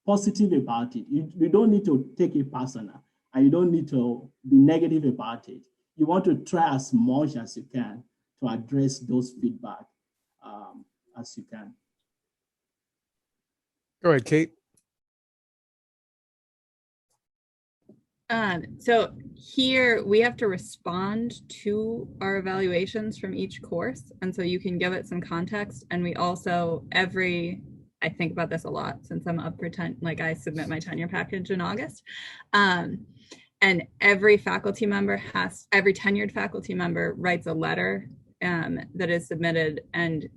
positive about it. You don't need to take it personal, and you don't need to be negative about it. You want to try as much as you can to address those feedback as you can. Go ahead, Kate. So here we have to respond to our evaluations from each course. And so you can give it some context. And we also, I think about this a lot since I'm up for I submit my tenure package in August. And every tenured faculty member writes a letter that is submitted, and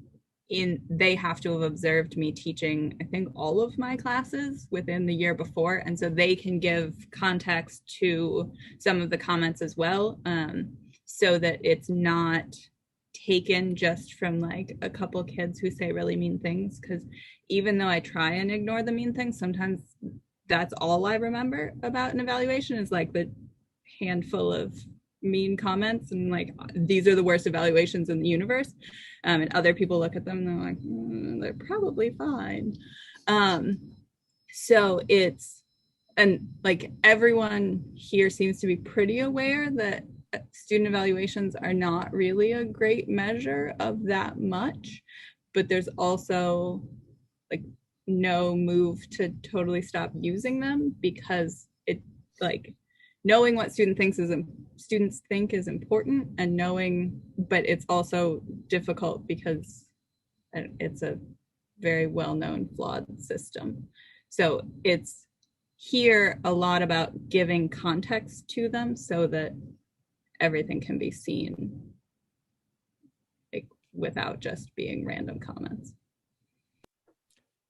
they have to have observed me teaching, I think, all of my classes within the year before. And so they can give context to some of the comments as well, so that it's not taken just from like a couple kids who say really mean things. Because even though I try and ignore the mean things, sometimes that's all I remember about an evaluation is like the handful of mean comments, and like these are the worst evaluations in the universe, and other people look at them and they're like, they're probably fine. So and like everyone here seems to be pretty aware that student evaluations are not really a great measure of that much, but there's also like no move to totally stop using them, because it like knowing what students think is important, and but it's also difficult because it's a very well-known flawed system. So it's here a lot about giving context to them so that everything can be seen, like, without just being random comments.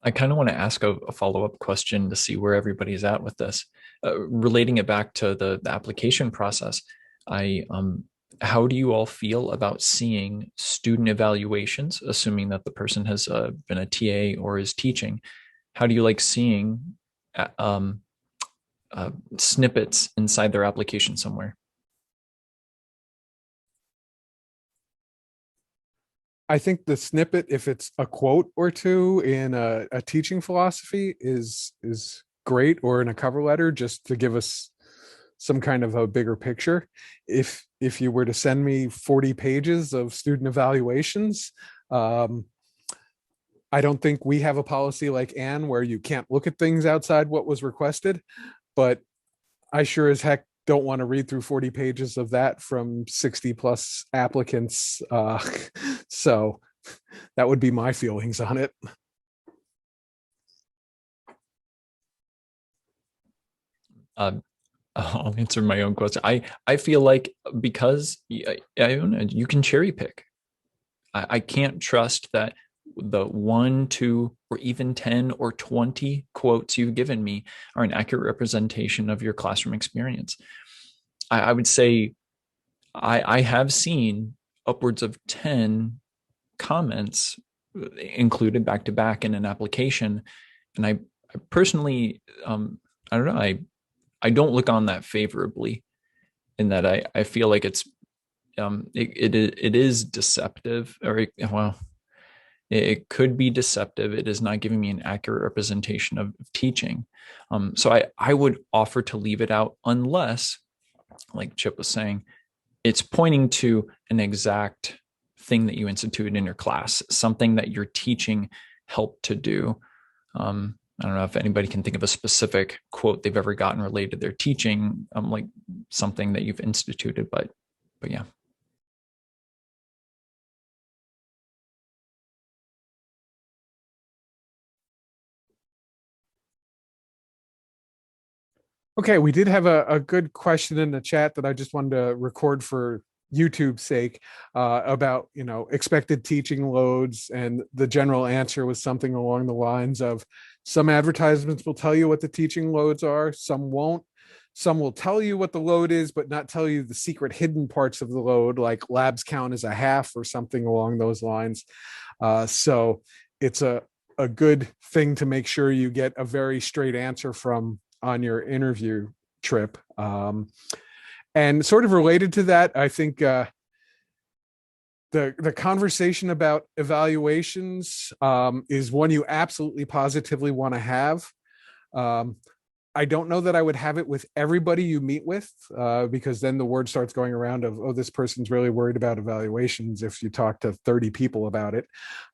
I kind of want to ask a follow-up question to see where everybody's at with this. Relating it back to the application process, how do you all feel about seeing student evaluations, assuming that the person has been a TA or is teaching? How do you like seeing snippets inside their application somewhere? I think the snippet, if it's a quote or two in a teaching philosophy, is great, or in a cover letter, just to give us some kind of a bigger picture. If you were to send me 40 pages of student evaluations, I don't think we have a policy like Anne where you can't look at things outside what was requested, but I sure as heck don't want to read through 40 pages of that from 60 plus applicants. So that would be my feelings on it. I'll answer my own question. I feel like because you can cherry pick. I can't trust that the 1, 2, or even 10 or 20 quotes you've given me are an accurate representation of your classroom experience. I would say I have seen upwards of 10 comments included back to back in an application. And I personally, I don't know, I don't look on that favorably, in that I feel like it is deceptive, or it could be deceptive. It is not giving me an accurate representation of teaching. So I would offer to leave it out, unless, like Chip was saying, it's pointing to an exact thing that you instituted in your class, something that your teaching helped to do. I don't know if anybody can think of a specific quote they've ever gotten related to their teaching, like something that you've instituted, but yeah. Okay, we did have a good question in the chat that I just wanted to record for YouTube's sake, about, expected teaching loads, and the general answer was something along the lines of, some advertisements will tell you what the teaching loads are, some won't. Some will tell you what the load is, but not tell you the secret hidden parts of the load, like labs count as a half or something along those lines. So it's a good thing to make sure you get a very straight answer from on your interview trip. And sort of related to that, I think the conversation about evaluations is one you absolutely positively want to have. I don't know that I would have it with everybody you meet with, because then the word starts going around of, oh, this person's really worried about evaluations if you talk to 30 people about it.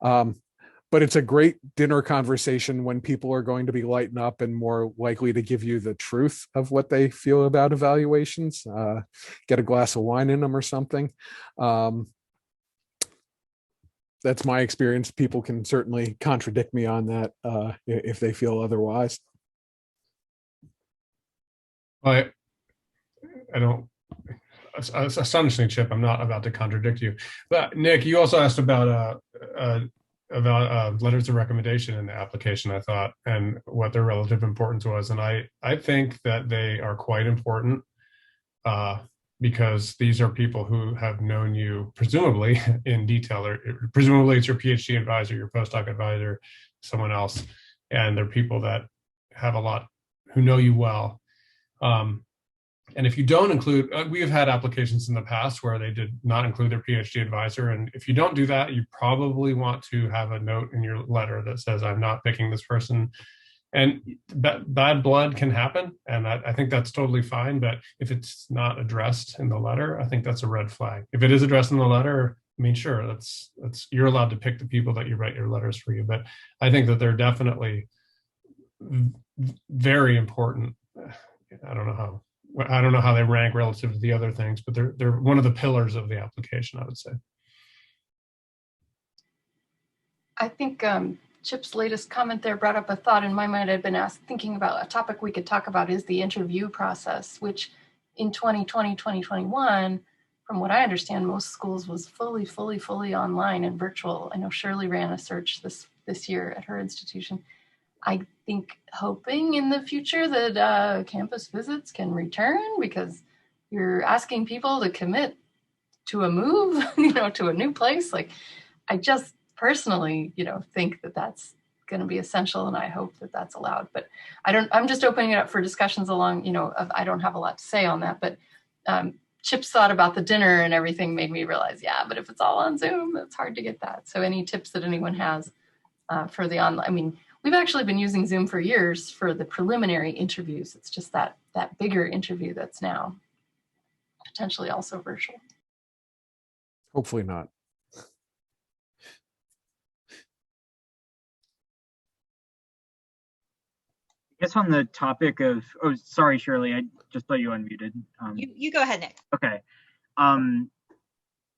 But it's a great dinner conversation when people are going to be lighting up and more likely to give you the truth of what they feel about evaluations. Get a glass of wine in them or something. That's my experience. People can certainly contradict me on that if they feel otherwise. I don't, astonishingly, Chip, I'm not about to contradict you. But Nick, you also asked about letters of recommendation in the application, I thought, and what their relative importance was. And I think that they are quite important, because these are people who have known you presumably in detail, or presumably it's your PhD advisor, your postdoc advisor, someone else, and they're people that have a lot, who know you well. And if you don't include, we have had applications in the past where they did not include their PhD advisor. And if you don't do that, you probably want to have a note in your letter that says, I'm not picking this person. And bad blood can happen. And I think that's totally fine. But if it's not addressed in the letter, I think that's a red flag. If it is addressed in the letter, I mean, sure, that's you're allowed to pick the people that you write your letters for you. But I think that they're definitely very important. I don't know how they rank relative to the other things, but they're one of the pillars of the application, I would say. I think Chip's latest comment there brought up a thought in my mind. I'd been thinking about a topic we could talk about is the interview process, which in 2020, 2021, from what I understand, most schools was fully online and virtual. I know Shirley ran a search this year at her institution. I think hoping in the future that campus visits can return, because you're asking people to commit to a move, to a new place. Like, I just personally, think that that's going to be essential, and I hope that that's allowed. But I'm just opening it up for discussions along, I don't have a lot to say on that, but Chip's thought about the dinner and everything made me realize, yeah, but if it's all on Zoom, it's hard to get that. So any tips that anyone has for the online, we've actually been using Zoom for years for the preliminary interviews. It's just that bigger interview that's now potentially also virtual. Hopefully not. I guess on the topic of, oh, sorry, Shirley, I just thought you unmuted. You go ahead, Nick. Okay.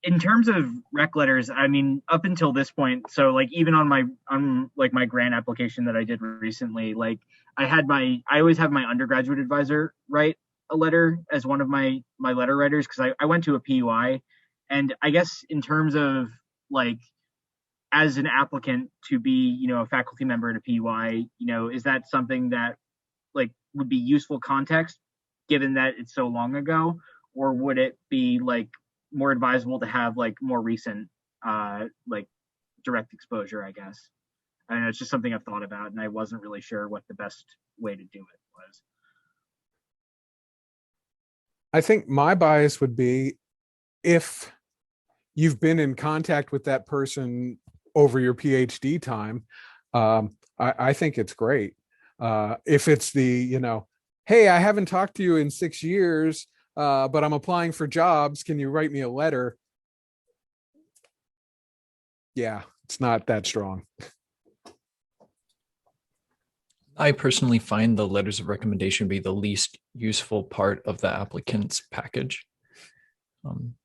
In terms of rec letters, up until this point, so like even on my grant application that I did recently, like I always have my undergraduate advisor write a letter as one of my letter writers, because I went to a PUI, and I guess in terms of like as an applicant to be, a faculty member at a PUI, is that something that like would be useful context given that it's so long ago, or would it be like more advisable to have like more recent like direct exposure, I guess? I know it's just something I've thought about, and I wasn't really sure what the best way to do it was. I think my bias would be if you've been in contact with that person over your PhD time, I think it's great. If it's the, hey, I haven't talked to you in 6 years, but I'm applying for jobs, can you write me a letter? Yeah, it's not that strong. I personally find the letters of recommendation to be the least useful part of the applicant's package.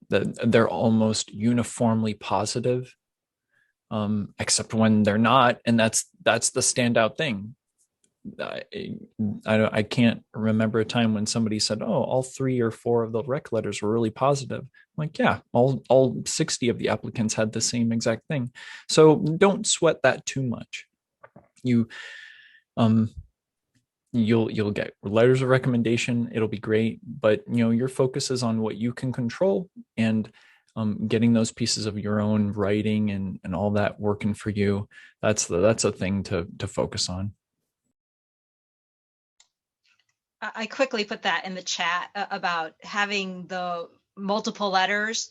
That they're almost uniformly positive, except when they're not, and that's the standout thing. I can't remember a time when somebody said, "Oh, all 3 or 4 of the rec letters were really positive." I'm like, yeah, all 60 of the applicants had the same exact thing. So don't sweat that too much. You'll get letters of recommendation. It'll be great, but your focus is on what you can control, and getting those pieces of your own writing and all that working for you. That's a thing to focus on. I quickly put that in the chat about having the multiple letters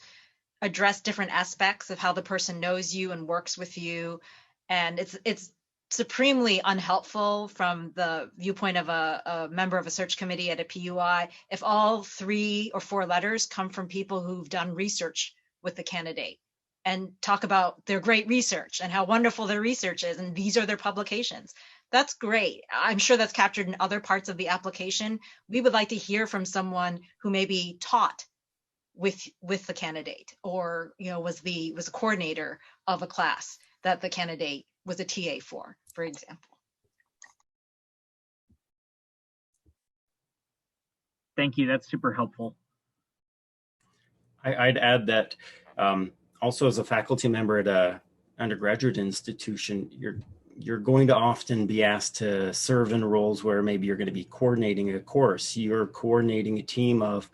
address different aspects of how the person knows you and works with you. And it's supremely unhelpful from the viewpoint of a member of a search committee at a PUI if all 3 or 4 letters come from people who've done research with the candidate and talk about their great research and how wonderful their research is, and these are their publications. That's great. I'm sure that's captured in other parts of the application. We would like to hear from someone who maybe taught with the candidate, or was a coordinator of a class that the candidate was a TA for example. Thank you. That's super helpful. I'd add that also as a faculty member at a undergraduate institution, you're going to often be asked to serve in roles where maybe you're going to be coordinating a course. You're coordinating a team of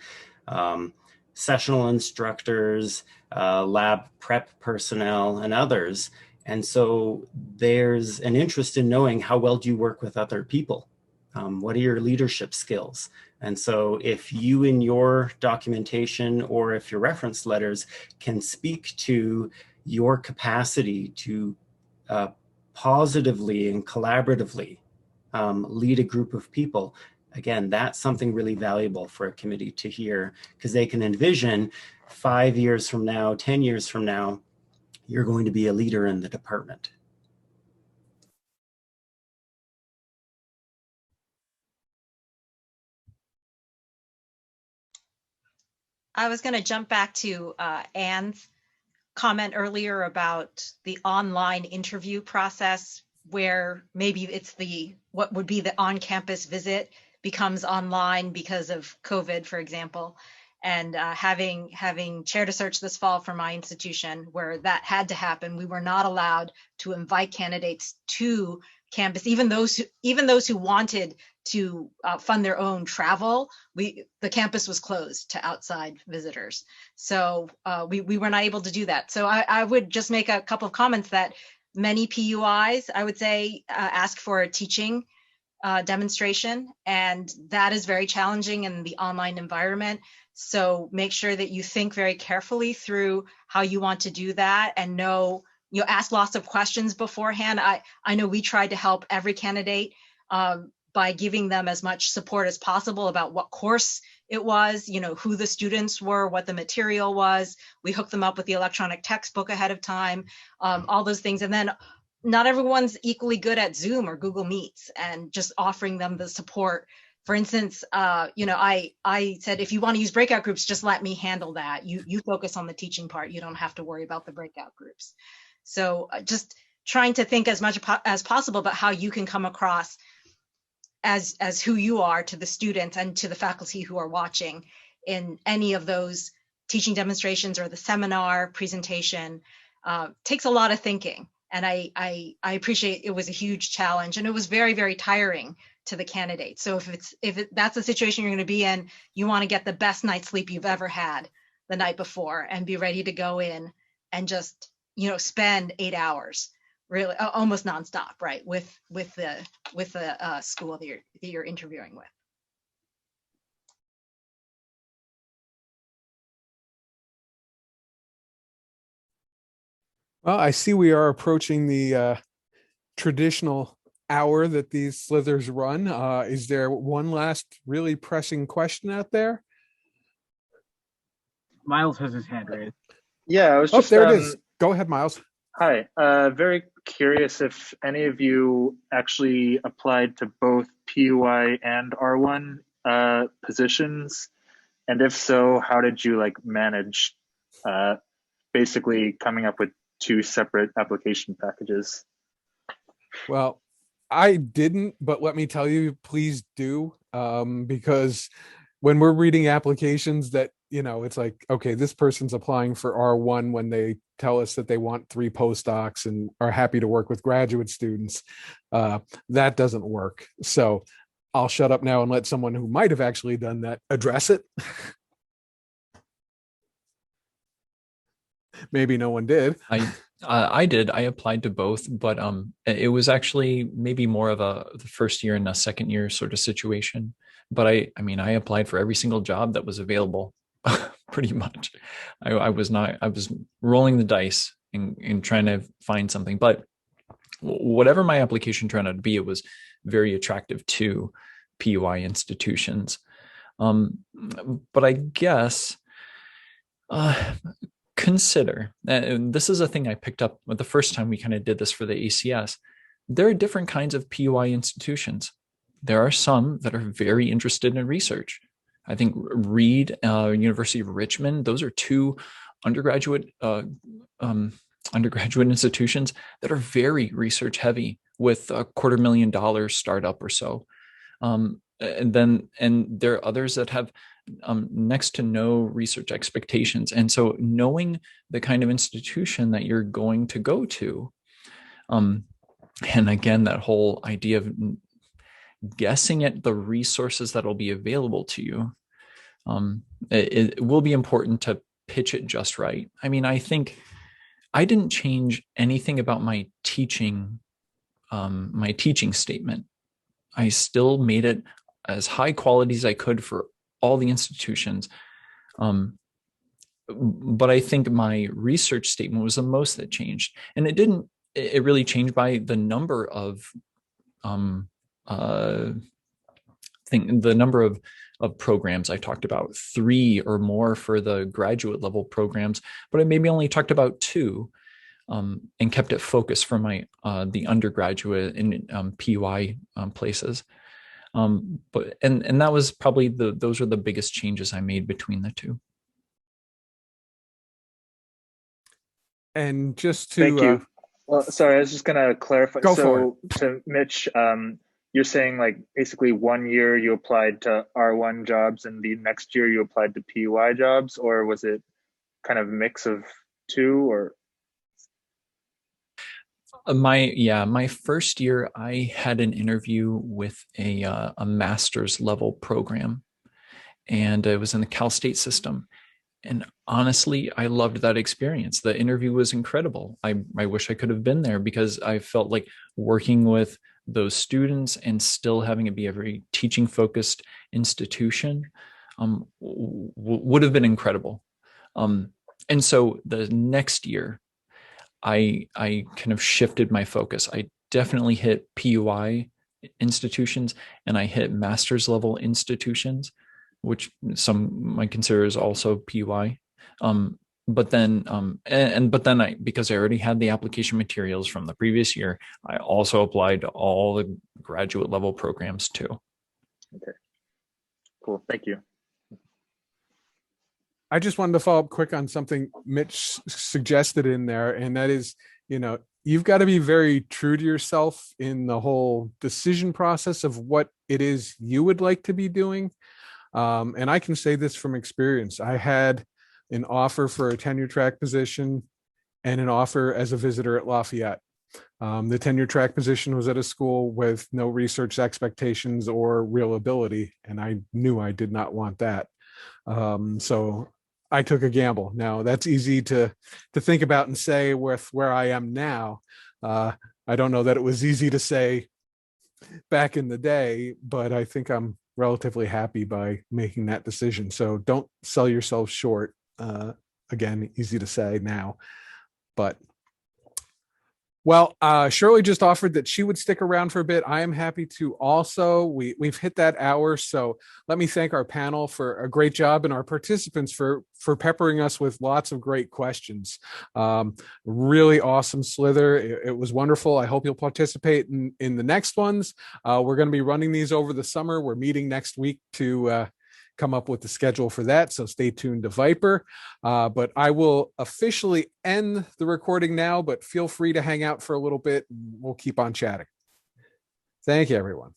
sessional instructors, lab prep personnel, and others. And so there's an interest in knowing how well do you work with other people? What are your leadership skills? And so if you in your documentation or if your reference letters can speak to your capacity to positively and collaboratively lead a group of people, again, that's something really valuable for a committee to hear, because they can envision 5 years from now, 10 years from now, you're going to be a leader in the department. I was going to jump back to Anne's comment earlier about the online interview process where maybe it's what would be the on-campus visit becomes online because of COVID, for example. And having chaired a search this fall for my institution where that had to happen, we were not allowed to invite candidates to campus, even those who wanted to fund their own travel. The campus was closed to outside visitors, so we were not able to do that. So I would just make a couple of comments that many PUIs, I would say, ask for a teaching demonstration, and that is very challenging in the online environment. So make sure that you think very carefully through how you want to do that, and ask lots of questions beforehand. I know we tried to help every candidate by giving them as much support as possible about what course it was, who the students were, what the material was. We hooked them up with the electronic textbook ahead of time, all those things. And then not everyone's equally good at Zoom or Google Meets, and just offering them the support. For instance, I said, if you want to use breakout groups, just let me handle that. You focus on the teaching part. You don't have to worry about the breakout groups. So just trying to think as much as possible about how you can come across as who you are to the students and to the faculty who are watching in any of those teaching demonstrations or the seminar presentation. Takes a lot of thinking. And I appreciate it was a huge challenge, and it was very, very tiring to the candidate. So if that's the situation you're going to be in, you want to get the best night's sleep you've ever had the night before and be ready to go in and just, spend 8 hours, really almost nonstop, right, with the school that you're interviewing with. Well, I see we are approaching the traditional hour that these slithers run. Is there one last really pressing question out there? Miles has his hand raised. Yeah, I was just. There it is. Go ahead, Miles. Hi. Very curious if any of you actually applied to both PUI and R1 positions, and if so, how did you manage basically coming up with two separate application packages? Well, I didn't, but let me tell you, please do, because when we're reading applications that, it's like, okay, this person's applying for R1 when they tell us that they want 3 postdocs and are happy to work with graduate students. That doesn't work. So I'll shut up now and let someone who might have actually done that address it. Maybe no one did. I did. I applied to both, but it was actually maybe more of the first year and a second year sort of situation. But I applied for every single job that was available, pretty much. I was rolling the dice and trying to find something. But whatever my application turned out to be, it was very attractive to PUI institutions. But I guess consider, and this is a thing I picked up the first time we kind of did this for the ACS, there are different kinds of PUI institutions. There are some that are very interested in research. I think Reed, University of Richmond, those are 2 undergraduate institutions that are very research heavy with a $250,000 startup or so. And there are others that have next to no research expectations. And so knowing the kind of institution that you're going to go to, and again, that whole idea of guessing at the resources that will be available to you, it will be important to pitch it just right. I think I didn't change anything about my teaching statement. I still made it as high quality as I could for all the institutions. But I think my research statement was the most that changed. And it really changed by the number of programs I talked about, 3 or more for the graduate level programs, but I maybe only talked about 2 and kept it focused for my the undergraduate and PUI places. But that was probably those are the biggest changes I made between the 2. And just to Thank you. Well, sorry, I was just gonna clarify. Go for So to Mitch, you're saying like basically 1 year you applied to R1 jobs and the next year you applied to PUI jobs, or was it kind of a mix of two? Or My first year, I had an interview with a master's level program, and it was in the Cal State system. And honestly, I loved that experience. The interview was incredible. I wish I could have been there because I felt like working with those students and still having it be a very teaching focused institution would have been incredible. And so the next year, I kind of shifted my focus. I definitely hit PUI institutions and I hit master's level institutions, which some might consider is also PUI. But then I, because I already had the application materials from the previous year, I also applied to all the graduate level programs too. okay, cool, thank you. I just wanted to follow up quick on something Mitch suggested in there, and that is, you've got to be very true to yourself in the whole decision process of what it is you would like to be doing. And I can say this from experience. I had an offer for a tenure track position and an offer as a visitor at Lafayette. The tenure track position was at a school with no research expectations or real ability, and I knew I did not want that. So I took a gamble. Now that's easy to think about and say with where I am now. I don't know that it was easy to say back in the day, but I think I'm relatively happy by making that decision. So don't sell yourself short. Again, easy to say now, but well, Shirley just offered that she would stick around for a bit. I am happy to also. We've hit that hour, so let me thank our panel for a great job and our participants for peppering us with lots of great questions. Really awesome SLiTHER. It was wonderful. I hope you'll participate in the next ones. We're going to be running these over the summer. We're meeting next week to come up with the schedule for that, so stay tuned to Viper. But I will officially end the recording now, but feel free to hang out for a little bit and we'll keep on chatting. Thank you, everyone.